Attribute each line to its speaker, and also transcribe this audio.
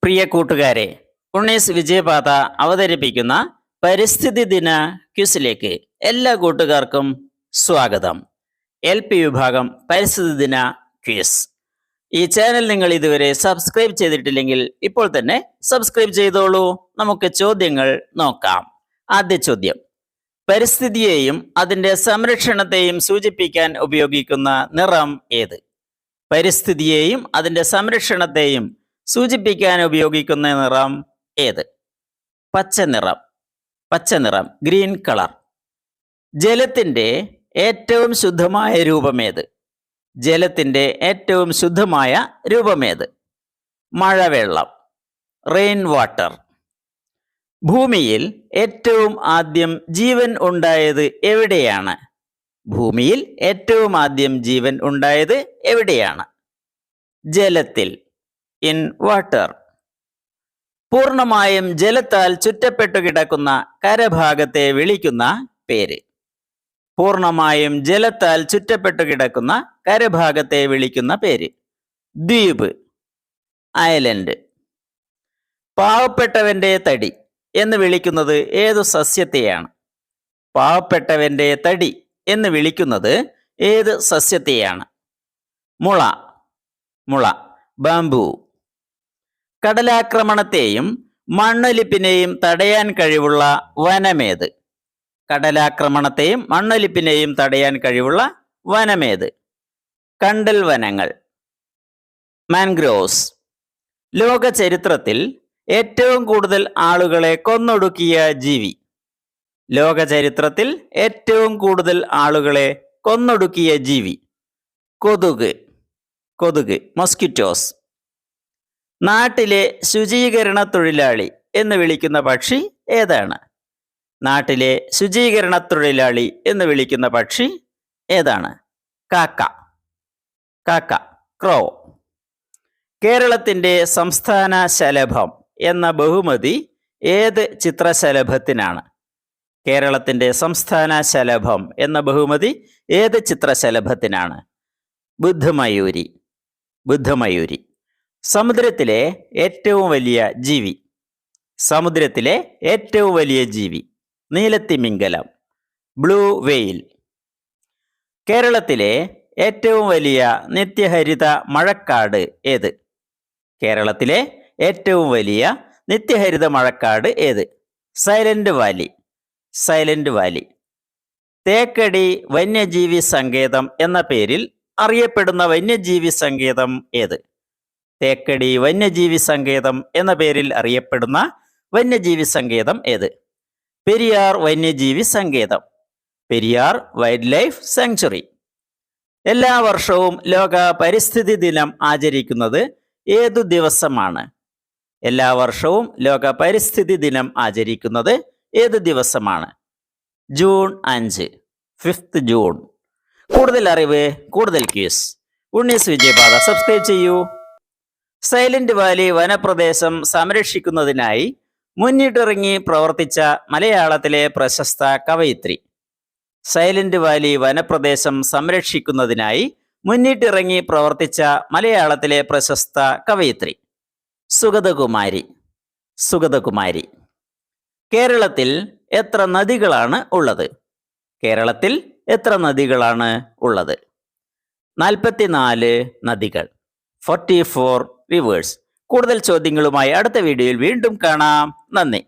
Speaker 1: പ്രിയ കൂട്ടുകാരെ, ഉണ്ണീസ് വിജയപാത അവതരിപ്പിക്കുന്ന പരിസ്ഥിതി ദിന ക്വിസിലേക്ക് എല്ലാ കൂട്ടുകാർക്കും സ്വാഗതം. LP വിഭാഗം പരിസ്ഥിതി ദിന ക്വിസ്. ഈ ചാനൽ നിങ്ങൾ ഇതുവരെ സബ്സ്ക്രൈബ് ചെയ്തിട്ടില്ലെങ്കിൽ ഇപ്പോൾ തന്നെ സബ്സ്ക്രൈബ് ചെയ്തോളൂ. നമുക്ക് ചോദ്യങ്ങൾ നോക്കാം. ആദ്യ ചോദ്യം: പരിസ്ഥിതിയെയും അതിൻ്റെ സംരക്ഷണത്തെയും സൂചിപ്പിക്കാൻ ഉപയോഗിക്കുന്ന നിറം ഏത്? പരിസ്ഥിതിയെയും അതിൻ്റെ സംരക്ഷണത്തെയും സൂചിപ്പിക്കാൻ ഉപയോഗിക്കുന്ന നിറം ഏത്? പച്ചനിറം. പച്ചനിറം, ഗ്രീൻ കളർ. ജലത്തിൻ്റെ ഏറ്റവും ശുദ്ധമായ രൂപമേത്? ജലത്തിൻ്റെ ഏറ്റവും ശുദ്ധമായ രൂപമേത്? മഴവെള്ളം, റെയിൻ വാട്ടർ. ഭൂമിയിൽ ഏറ്റവും ആദ്യം ജീവൻ ഉണ്ടായത് എവിടെയാണ്? ഭൂമിയിൽ ഏറ്റവും ആദ്യം ജീവൻ ഉണ്ടായത് എവിടെയാണ്? ജലത്തിൽ, ഇൻ വാട്ടർ. പൂർണ്ണമായും ജലത്താൽ ചുറ്റപ്പെട്ടു കിടക്കുന്ന കരഭാഗത്തെ വിളിക്കുന്ന പേര്? പൂർണ്ണമായും ജലത്താൽ ചുറ്റപ്പെട്ടു കിടക്കുന്ന കരഭാഗത്തെ വിളിക്കുന്ന പേര്? ദ്വീപ്, ഐലൻഡ്. പാവപ്പെട്ടവന്റെ തടി എന്ന് വിളിക്കുന്നത് ഏതു സസ്യത്തെയാണ്? പാവപ്പെട്ടവന്റെ തടി എന്ന് വിളിക്കുന്നത് ഏത് സസ്യത്തെയാണ്? മുള, മുള, ബാംബു. കടലാക്രമണത്തെയും മണ്ണൊലിപ്പിനെയും തടയാൻ കഴിവുള്ള വനമേത്? കടലാക്രമണത്തെയും മണ്ണൊലിപ്പിനെയും തടയാൻ കഴിവുള്ള വനമേത്? കണ്ടൽ വനങ്ങൾ, മാൻഗ്രോവ്സ്. ലോക ചരിത്രത്തിൽ ഏറ്റവും കൂടുതൽ ആളുകളെ കൊന്നൊടുക്കിയ ജീവി? ലോക ചരിത്രത്തിൽ ഏറ്റവും കൂടുതൽ ആളുകളെ കൊന്നൊടുക്കിയ ജീവി? കൊതുക്, കൊതുക്, മൊസ്കിറ്റോസ്. നാട്ടിലെ ശുചീകരണ തൊഴിലാളി എന്ന് വിളിക്കുന്ന പക്ഷി ഏതാണ്? നാട്ടിലെ ശുചീകരണ തൊഴിലാളി എന്ന് വിളിക്കുന്ന പക്ഷി ഏതാണ്? കാക്ക, കാക്ക, ക്രോ. കേരളത്തിൻ്റെ സംസ്ഥാന ശലഭം എന്ന ബഹുമതി ഏത് ചിത്രശലഭത്തിനാണ്? കേരളത്തിൻ്റെ സംസ്ഥാന ശലഭം എന്ന ബഹുമതി ഏത് ചിത്രശലഭത്തിനാണ്? ബുദ്ധമയൂരി, ബുദ്ധമയൂരി. സമുദ്രത്തിലെ ഏറ്റവും വലിയ ജീവി? സമുദ്രത്തിലെ ഏറ്റവും വലിയ ജീവി? നീലത്തിമിംഗലം, ബ്ലൂ വെയിൽ. കേരളത്തിലെ ഏറ്റവും വലിയ നിത്യഹരിത മഴക്കാട് ഏത്? കേരളത്തിലെ ഏറ്റവും വലിയ നിത്യഹരിത മഴക്കാട് ഏത്? Silent Valley, silent Valley. Thekkady വന്യജീവി സങ്കേതം എന്ന പേരിൽ അറിയപ്പെടുന്ന വന്യജീവി സങ്കേതം ഏത്? തേക്കടി വന്യജീവി സങ്കേതം എന്ന പേരിൽ അറിയപ്പെടുന്ന വന്യജീവി സങ്കേതം ഏത്? പെരിയാർ വന്യജീവി സങ്കേതം, പെരിയാർ വൈൽഡ് ലൈഫ് സാങ്ച്വറി. എല്ലാ വർഷവും ലോക പരിസ്ഥിതി ദിനം ആചരിക്കുന്നത് ഏതു ദിവസമാണ്? എല്ലാ വർഷവും ലോക പരിസ്ഥിതി ദിനം ആചരിക്കുന്നത് ഏത് ദിവസമാണ്? June 5, 5th June. കൂടുതൽ അറിവ്, കൂടുതൽ ക്വിസ്. ഉണ്ണീസ് വിജയപാത സബ്സ്ക്രൈബ് ചെയ്യൂ. സൈലന്റ് വാലി വനപ്രദേശം സംരക്ഷിക്കുന്നതിനായി മുന്നിട്ടിറങ്ങി പ്രവർത്തിച്ച മലയാളത്തിലെ പ്രശസ്ത കവയിത്രി? സൈലന്റ് വാലി വനപ്രദേശം സംരക്ഷിക്കുന്നതിനായി മുന്നിട്ടിറങ്ങി പ്രവർത്തിച്ച മലയാളത്തിലെ പ്രശസ്ത കവയിത്രി? സുഗതകുമാരി, സുഗതകുമാരി. കേരളത്തിൽ എത്ര നദികളാണ് ഉള്ളത്? കേരളത്തിൽ എത്ര നദികളാണ് ഉള്ളത്? 44 നദികൾ, 44 റിവേഴ്സ്. കൂടുതൽ ചോദ്യങ്ങളുമായി അടുത്ത വീഡിയോയിൽ വീണ്ടും കാണാം. നന്ദി.